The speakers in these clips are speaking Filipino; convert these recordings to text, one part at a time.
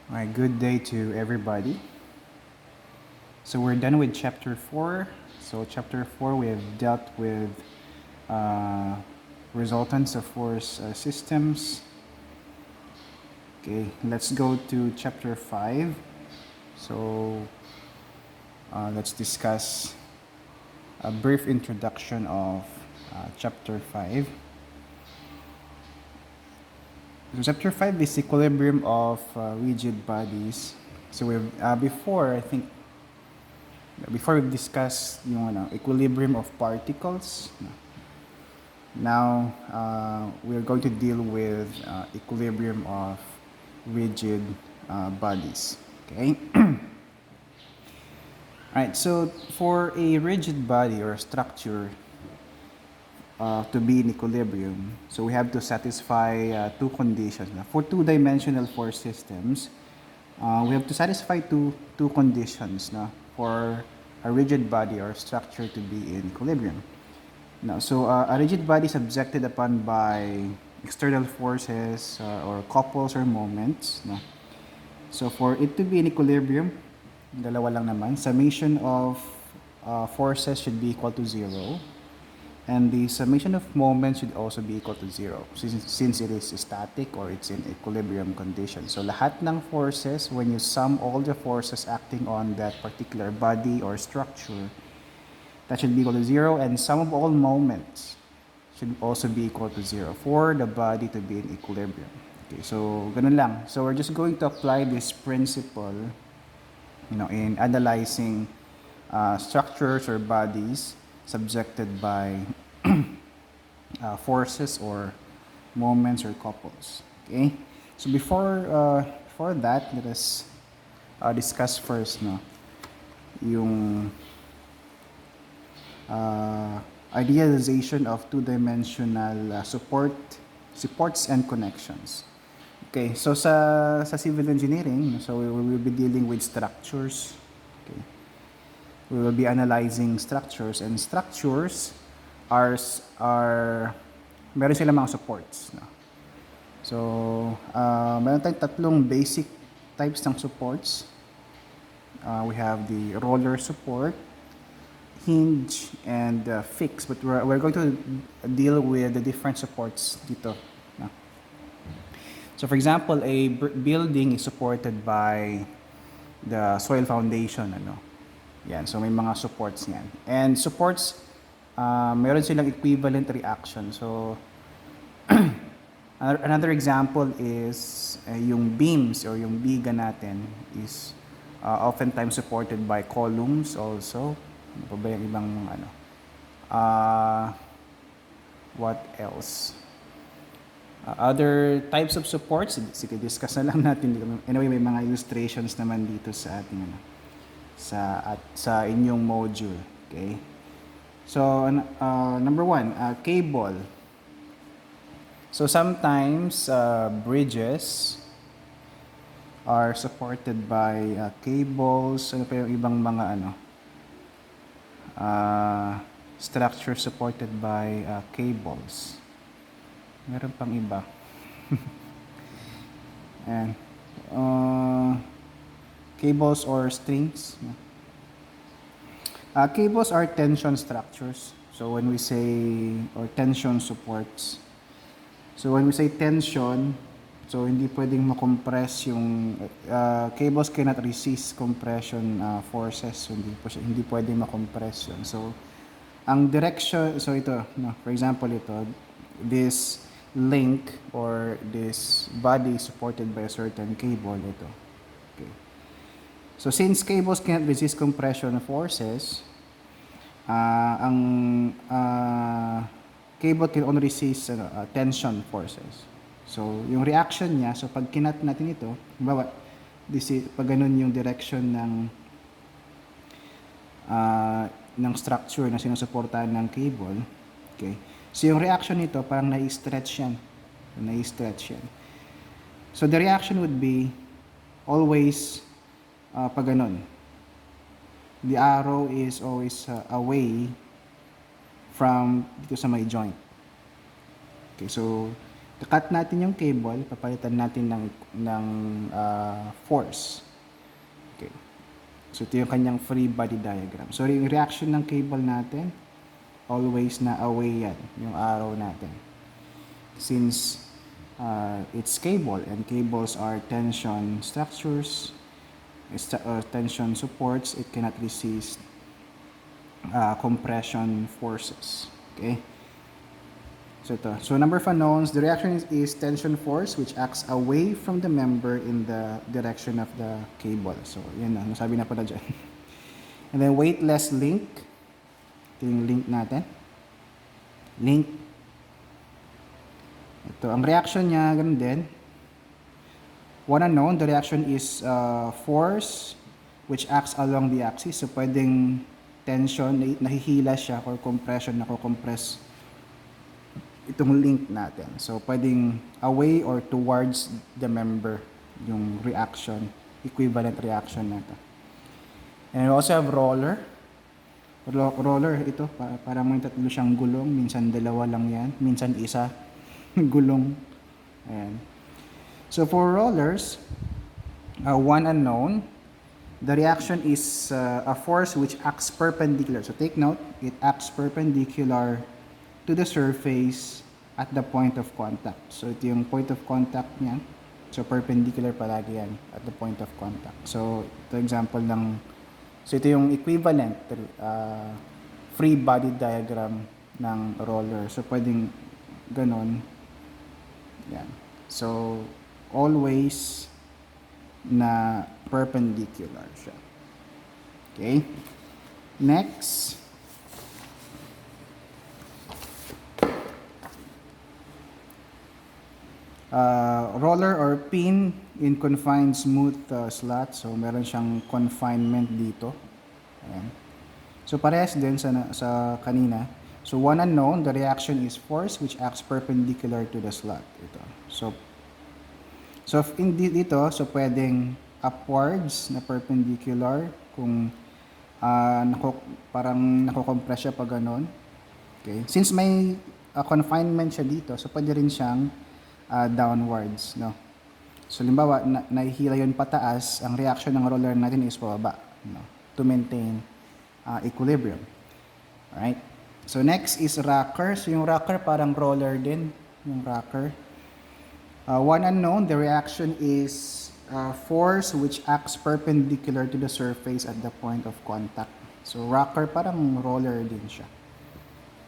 My good day to everybody. So we're done with chapter 4. So chapter 4 we have dealt with uh, resultants of force systems. Okay, let's go to chapter 5. So let's discuss a brief introduction of chapter 5. So chapter 5 is equilibrium of rigid bodies. So we've before I think before we discuss yung equilibrium of particles, now we're going to deal with equilibrium of rigid bodies. Okay. Alright, so for a rigid body or structure to be in equilibrium, so we have to satisfy two conditions. For two-dimensional force systems, we have to satisfy two conditions for a rigid body or structure to be in equilibrium. Now, so a rigid body is subjected upon by external forces or couples or moments. No? So for it to be in equilibrium, dalawa lang naman, summation of forces should be equal to 0. And the summation of moments should also be equal to 0 since it is static or it's in equilibrium condition. So lahat ng forces, when you sum all the forces acting on that particular body or structure, that should be equal to 0, and sum of all moments should also be equal to 0 for the body to be in equilibrium. Okay, so ganun lang. So we're just going to apply this principle in analyzing structures or bodies subjected by forces or moments or couples. Okay, so before that, let us discuss first yung idealization of two-dimensional supports and connections. Okay, so sa civil engineering, so we will be dealing with structures. Okay, we will be analyzing structures, and structures are meron sila mga supports. No? So, meron tayong tatlong basic types ng supports. We have the roller support, hinge, and fix. But we're going to deal with the different supports dito. No? So, for example, a building is supported by the soil foundation. Yan. So, may mga supports yan. And supports, meron silang equivalent reaction. So, another example is yung beams or yung biga natin is oftentimes supported by columns also. Ano pa ba yung ibang what else? Other types of supports, sige, discuss na lang natin dito. Anyway, may mga illustrations naman dito sa ating sa inyong module. Okay? So, number 1, cable. So, sometimes bridges are supported by cables. Ano pa yung ibang mga structure supported by cables. Meron pang iba. And cables or strings. Cables are tension structures. So when we say, or tension supports. So when we say tension, so hindi pwedeng makompress yung cables cannot resist compression forces. So hindi pwedeng makompress yun. So ang direction, so ito, for example ito, this link or this body supported by a certain cable ito. Okay. So since cables cannot resist compression forces, ang cable can only resist tension forces. So yung reaction niya, so pag kinat natin ito, halimbawa, pag ganun yung direction ng structure na sinusuportahan ng cable, okay. So yung reaction nito parang nai-stretch yan. So the reaction would be always pag ganun. The arrow is always away from dito sa may joint. Okay, so cut natin yung cable, papalitan natin ng force. Okay. So, ito yung kanyang free body diagram. So, yung reaction ng cable natin, always na away yan, yung arrow natin. Since it's cable, and cables are tension structures, tension supports, it cannot resist compression forces. Okay? So, ito. So, number of unknowns, the reaction is tension force which acts away from the member in the direction of the cable. So, yun na. Nasabi na pala dyan. And then, weightless link. Ito yung link natin. Link. Ito. Ang reaction niya, ganun din. One unknown, the reaction is force which acts along the axis. So, pwedeng tension, nahihila siya, or compression, nako-compress itong link natin. So, pwedeng away or towards the member yung reaction, equivalent reaction na ito. And we also have roller. Roller, ito, parang may tatlo siyang gulong. Minsan dalawa lang yan. Minsan isa gulong. Ayan. So, for rollers, one unknown, the reaction is a force which acts perpendicular. So, take note, it acts perpendicular to the surface at the point of contact. So, ito yung point of contact niya. So, perpendicular palagi yan at the point of contact. So, ito example ng, so ito yung equivalent free body diagram ng roller. So, pwedeng ganon. Yan. So, always na perpendicular siya. Okay? Next, roller or pin in confined smooth slot. So, meron siyang confinement dito. Ayan. So, parehas din sa kanina. So, one unknown, the reaction is force which acts perpendicular to the slot. Ito. So dito, so pwedeng upwards na perpendicular kung parang nako-compress siya pag ganon. Okay. Since may confinement siya dito, so pwede rin siyang downwards, no? So, limbawa, nahihila yun pataas, ang reaction ng roller natin is pababa, no? To maintain equilibrium. Alright? So, next is rocker. So, yung rocker parang roller din, yung rocker. One unknown, the reaction is force which acts perpendicular to the surface at the point of contact. So, rocker parang roller din siya.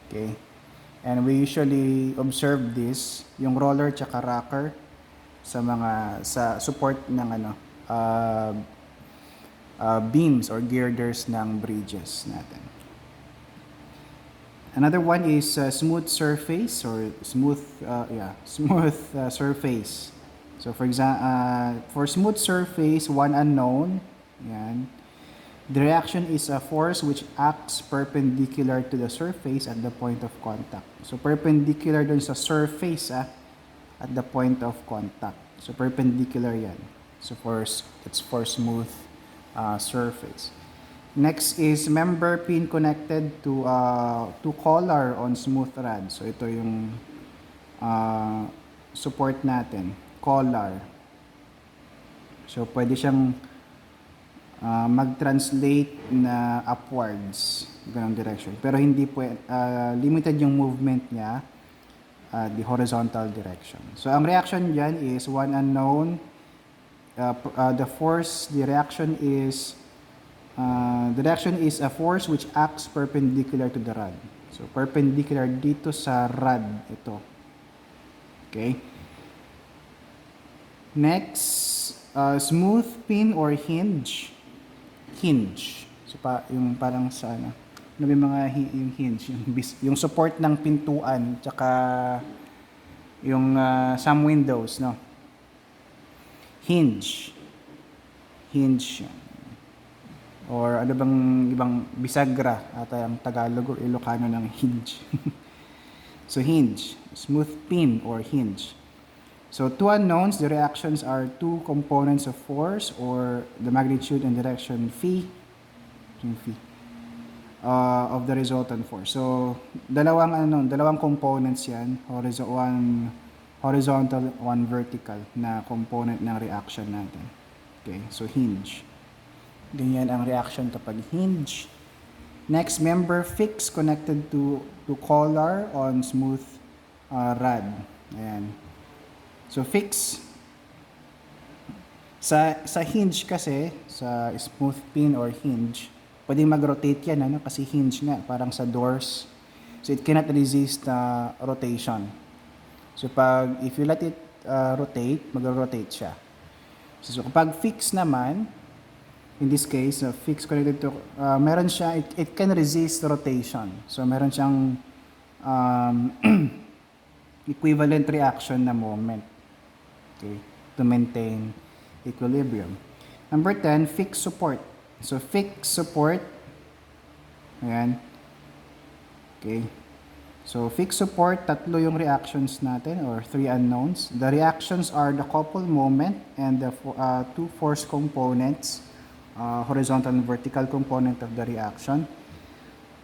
Okay? And we usually observe this, yung roller tsaka rocker sa support ng beams or girders ng bridges natin. Another one is smooth surface or smooth surface. So for example, for smooth surface, one unknown, yan. The reaction is a force which acts perpendicular to the surface at the point of contact. So, perpendicular dun sa surface at the point of contact. So, perpendicular yan. So, it's for smooth surface. Next is member pin connected to collar on smooth rod. So, ito yung support natin. Collar. So, pwede siyang mag-translate na upwards, ganong direction. Pero hindi limited yung movement niya, the horizontal direction. So, ang reaction dyan is one unknown. The reaction is a force which acts perpendicular to the rod. So, perpendicular dito sa rod, ito. Okay? Next, smooth pin or hinge. So, yung parang sa may mga yung hinge, yung support ng pintuan, tsaka yung some windows, no? Hinge. Or ano bang ibang bisagra ata ang Tagalog or Ilocano ng hinge. So, hinge. Smooth pin or hinge. So, two unknowns, the reactions are two components of force or the magnitude and direction phi of the resultant force. So, dalawang components yan, horizontal, one vertical na component ng reaction natin. Okay, so hinge. Ganyan ang reaction kapag hinge. Next, member fixed connected to collar on smooth rod. Ayan. So fix. Sa hinge kasi, sa smooth pin or hinge, pwedeng mag-rotate yan, ano? Kasi hinge nga, parang sa doors. So it cannot resist rotation. So if you let it rotate, mag-rotate siya. So kapag fix naman, in this case, fix connected to, meron siya, it can resist rotation. So meron siyang equivalent reaction na moment. Okay, to maintain equilibrium. Number 10, fixed support. So fixed support, ayan. Okay. So fixed support, tatlo yung reactions natin or 3 unknowns. The reactions are the couple moment and the 2 force components, horizontal and vertical component of the reaction,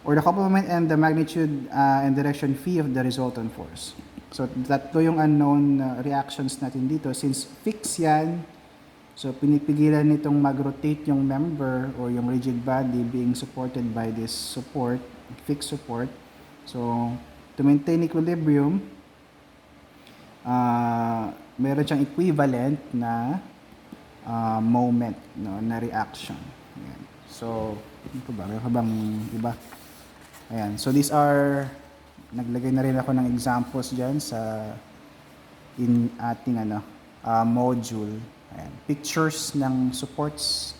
or the couple moment and the magnitude and direction phi of the resultant force. So tatlo yung unknown reactions natin dito. Since fixed yan, so pinipigilan nitong mag-rotate yung member or yung rigid body being supported by this support, fixed support. So to maintain equilibrium, meron siyang equivalent na moment, no, na reaction. Ayan. So, ito ba? Meron ka bang iba? Ayan. So, these are, naglagay na rin ako ng examples dyan sa ating module. Ayan. Pictures ng supports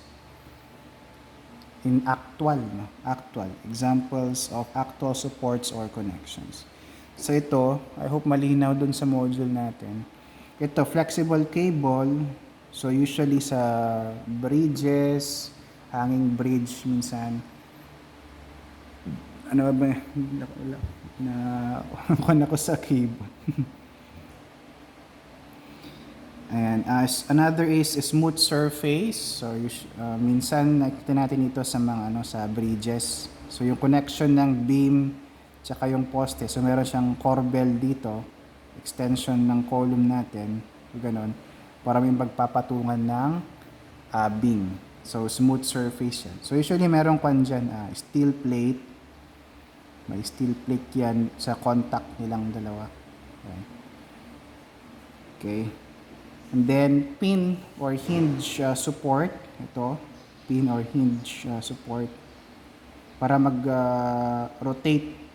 in actual, no? Actual. Examples of actual supports or connections. So ito, I hope malinaw dun sa module natin. Ito, flexible cable. So usually sa bridges, hanging bridge minsan. Ano ba? Nakuha ko sa cable. And another is a smooth surface. So minsan nakita natin ito sa mga sa bridges. So yung connection ng beam tsaka yung poste. So meron siyang corbel dito, extension ng column natin, ganon, para may magpapatungan ng beam. So smooth surface yan. So usually meron kwan dyan, steel plate. May steel plate yan sa contact nilang dalawa. Okay. And then pin or hinge support. Ito, pin or hinge support para mag-rotate,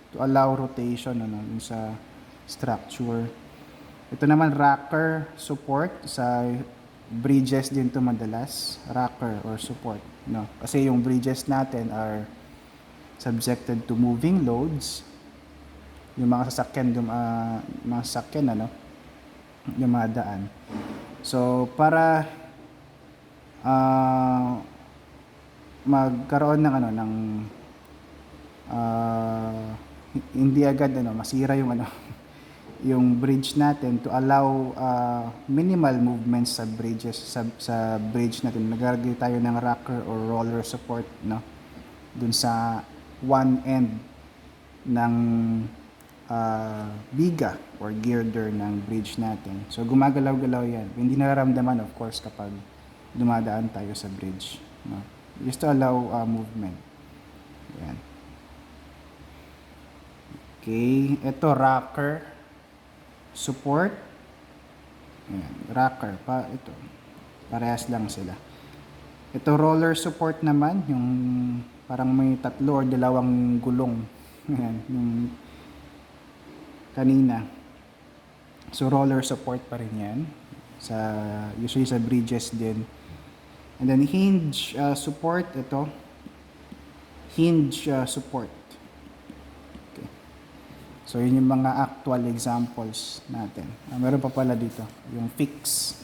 to allow rotation sa structure. Ito naman rocker support sa bridges din to madalas, rocker or support, no? Kasi yung bridges natin are subjected to moving loads. Yung mga sasakyan, dumadaan. So para magkaroon ng hindi agad masira yung yung bridge natin, to allow minimal movements sa bridges, sa bridge natin, naglalagay tayo ng rocker or roller support, no, dun sa one end ng biga or girder ng bridge natin. So gumagalaw-galaw yan. Hindi nararamdaman of course kapag dumadaan tayo sa bridge, no? Just to allow movement. Yan. Okay, ito rocker support. Ayan, rocker pa ito. Parehas lang sila. Ito roller support naman, yung parang may tatlo or dalawang gulong. Ayan, yung kanina. So roller support pa rin yan. Usually sa bridges din. And then hinge support, ito. Hinge support. So, yun yung mga actual examples natin. Meron pa pala dito, yung fix.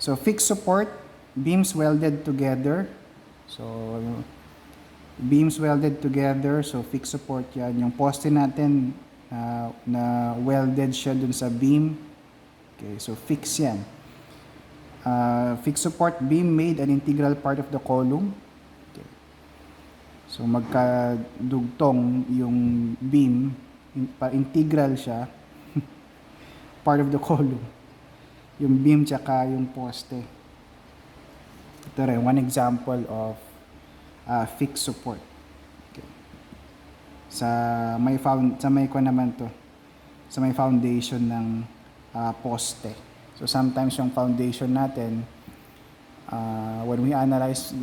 So, fixed support, beams welded together. So, beams welded together. So, fixed support yan. Yung poste natin, na welded siya dun sa beam. Okay, so fix yan. Fixed support beam made an integral part of the column. Okay. So, magkadugtong yung beam, integral siya part of the column. Yung beam tsaka yung poste. Ito rin, one example of fixed support. Okay. Sa may ko naman to. Sa may foundation ng poste. So sometimes yung foundation natin, when we analyze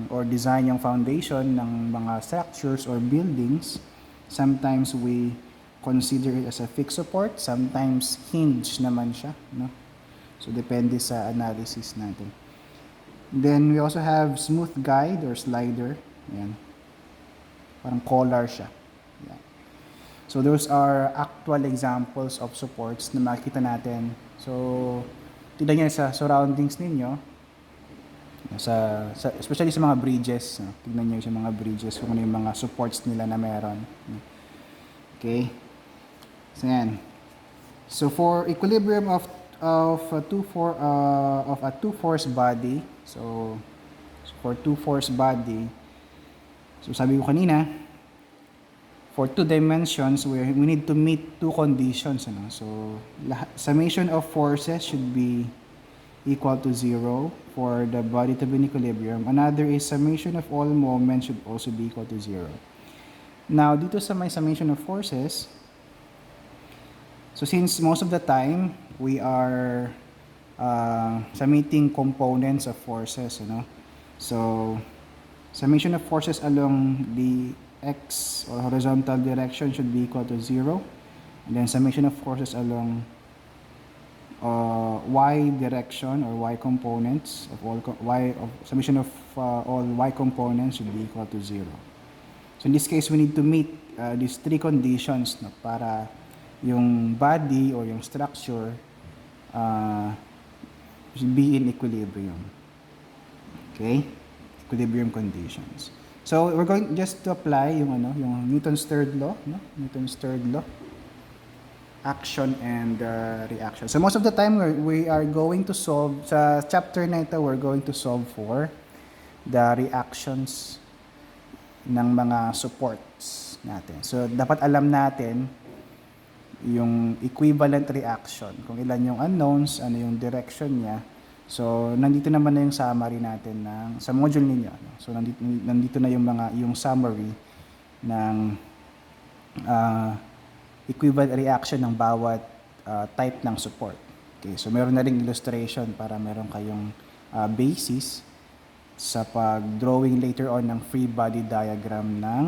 or design yung foundation ng mga structures or buildings, sometimes we consider it as a fixed support, sometimes hinge naman siya, no? So depende sa analysis natin. Then we also have smooth guide or slider. Ayan. Parang collar siya. Ayan. So those are actual examples of supports na makikita natin. So tignan niyo sa surroundings ninyo, especially sa mga bridges, no? Tignan niyo sa mga bridges kung ano yung mga supports nila na meron. Okay? So yan. So for equilibrium of a two-force body, so for two-force body, so sabi ko kanina, for two dimensions, we need to meet two conditions, ano? So summation of forces should be equal to 0 for the body to be in equilibrium. Another is summation of all moments should also be equal to 0. Now, dito sa may summation of forces, so since most of the time, we are summating components of forces, you know? So, summation of forces along the x or horizontal direction should be equal to 0. And then summation of forces along y direction or y components of all summation of all y components should be equal to 0. So in this case, we need to meet these three conditions, no, para yung body or yung structure should be in equilibrium. Okay? Equilibrium conditions. So we're going just to apply yung Newton's third law, no? Newton's third law. Action and reaction. So most of the time we are going to solve sa chapter na ito, we're going to solve for the reactions ng mga supports natin. So dapat alam natin yung equivalent reaction, kung ilan yung unknowns, ano yung direction niya. So nandito naman na yung summary natin sa module ninyo, no? So nandito na yung summary ng equivalent reaction ng bawat type ng support. Okay, so meron na ring illustration para meron kayong basis sa pag-drawing later on ng free body diagram ng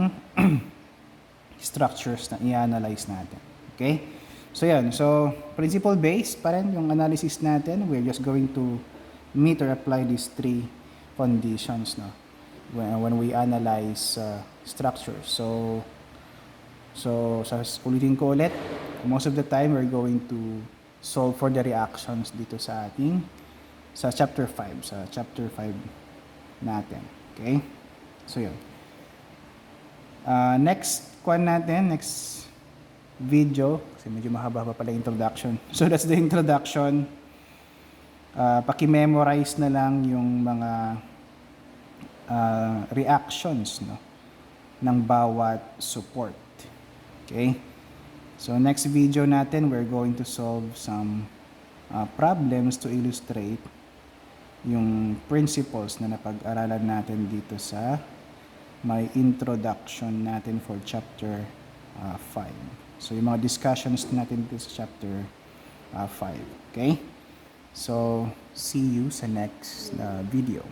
structures na i-analyze natin. Okay? So yan. So principle based pa rin yung analysis natin. We're just going to meet or apply these three conditions, no, when we analyze structures. So, ulitin ko ulit, most of the time, we're going to solve for the reactions dito sa chapter 5, natin. Okay? So, yun. Next video, kasi medyo mahaba pa pala introduction. So, that's the introduction. Paki-memorize na lang yung mga reactions, no, ng bawat support. Okay? So next video natin, we're going to solve some problems to illustrate yung principles na napag-aralan natin dito sa may introduction natin for chapter 5. So yung mga discussions natin dito sa chapter 5. Okay? So see you sa next video.